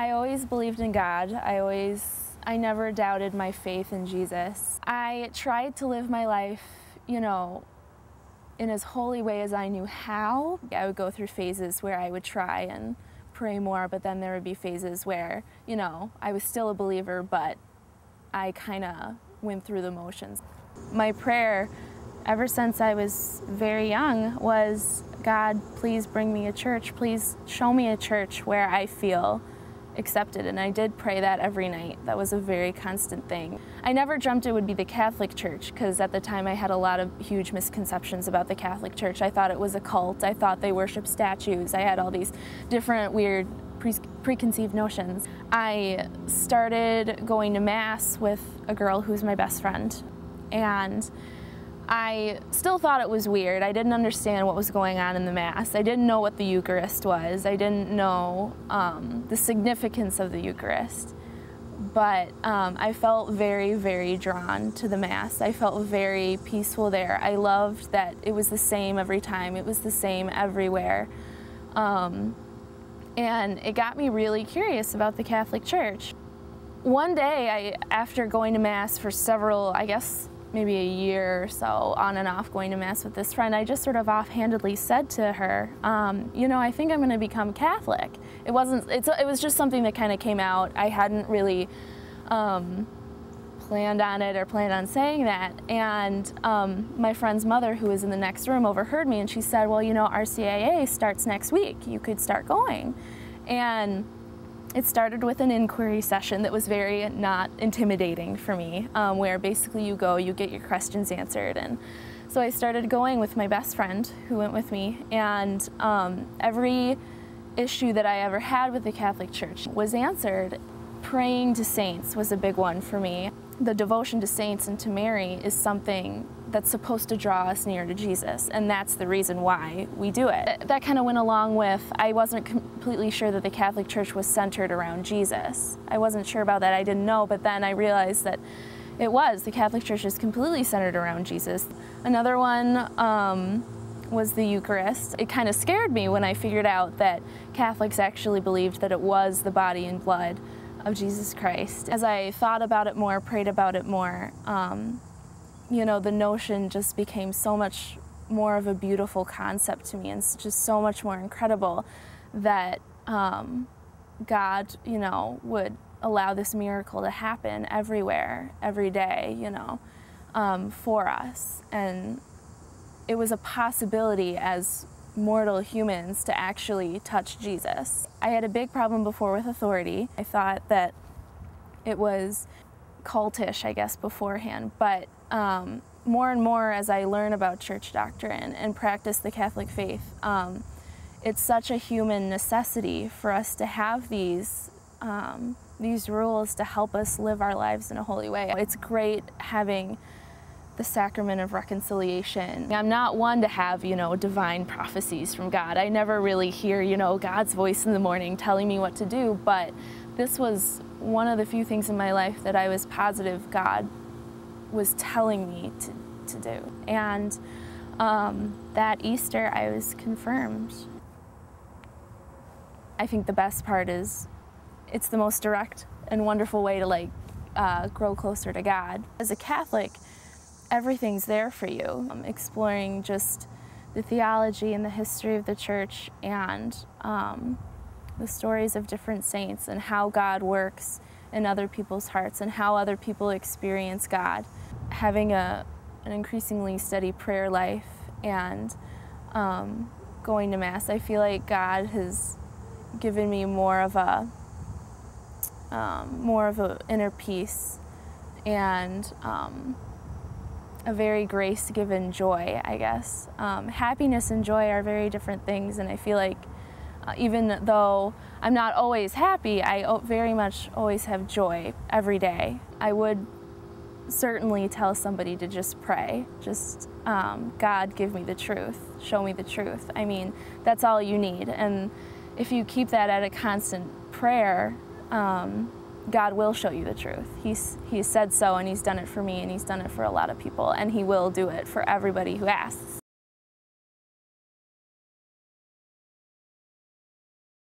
I always believed in God. I never doubted my faith in Jesus. I tried to live my life, in as holy way as I knew how. I would go through phases where I would try and pray more, but then there would be phases where, I was still a believer, but I kind of went through the motions. My prayer, ever since I was very young, was, God, please bring me a church. Please show me a church where I feel accepted. And I did pray that every night. That was a very constant thing. I never dreamt it would be the Catholic Church, because at the time I had a lot of huge misconceptions about the Catholic Church. I thought it was a cult. I thought they worship statues. I had all these different weird preconceived notions. I started going to Mass with a girl who's my best friend, and I still thought it was weird. I didn't understand what was going on in the Mass. I didn't know what the Eucharist was. I didn't know the significance of the Eucharist. But I felt very, very drawn to the Mass. I felt very peaceful there. I loved that it was the same every time. It was the same everywhere. And it got me really curious about the Catholic Church. One day, after going to Mass for several, I guess, maybe a year or so, on and off going to Mass with this friend, I just sort of offhandedly said to her, I think I'm going to become Catholic. It was just something that kind of came out. I hadn't really planned on it or planned on saying that. And my friend's mother, who was in the next room, overheard me, and she said, well, RCIA starts next week. You could start going. And it started with an inquiry session that was very not intimidating for me, where basically you go, you get your questions answered. And so I started going with my best friend who went with me, and every issue that I ever had with the Catholic Church was answered. Praying to saints was a big one for me. The devotion to saints and to Mary is something that's supposed to draw us near to Jesus, and that's the reason why we do it. That kind of went along with, I wasn't completely sure that the Catholic Church was centered around Jesus. I wasn't sure about that, I didn't know, but then I realized that it was. The Catholic Church is completely centered around Jesus. Another one was the Eucharist. It kind of scared me when I figured out that Catholics actually believed that it was the body and blood of Jesus Christ. As I thought about it more, prayed about it more, the notion just became so much more of a beautiful concept to me, and it's just so much more incredible that God, would allow this miracle to happen everywhere, every day, for us. And it was a possibility as mortal humans to actually touch Jesus. I had a big problem before with authority. I thought that it was cultish, I guess, beforehand, but more and more as I learn about church doctrine and practice the Catholic faith, it's such a human necessity for us to have these rules to help us live our lives in a holy way. It's great having the sacrament of reconciliation. I'm not one to have, divine prophecies from God. I never really hear, God's voice in the morning telling me what to do, but this was one of the few things in my life that I was positive God was telling me to do. And that Easter, I was confirmed. I think the best part is it's the most direct and wonderful way to grow closer to God. As a Catholic, everything's there for you. Exploring just the theology and the history of the church, and the stories of different saints, and how God works in other people's hearts and how other people experience God. Having an increasingly steady prayer life and going to Mass, I feel like God has given me more of an inner peace and a very grace-given joy, I guess. Happiness and joy are very different things, and I feel like even though I'm not always happy, I very much always have joy every day. I would certainly tell somebody to just pray. Just, God, give me the truth, show me the truth. I mean, that's all you need. And if you keep that at a constant prayer, God will show you the truth. He's said so, and He's done it for me, and He's done it for a lot of people, and He will do it for everybody who asks.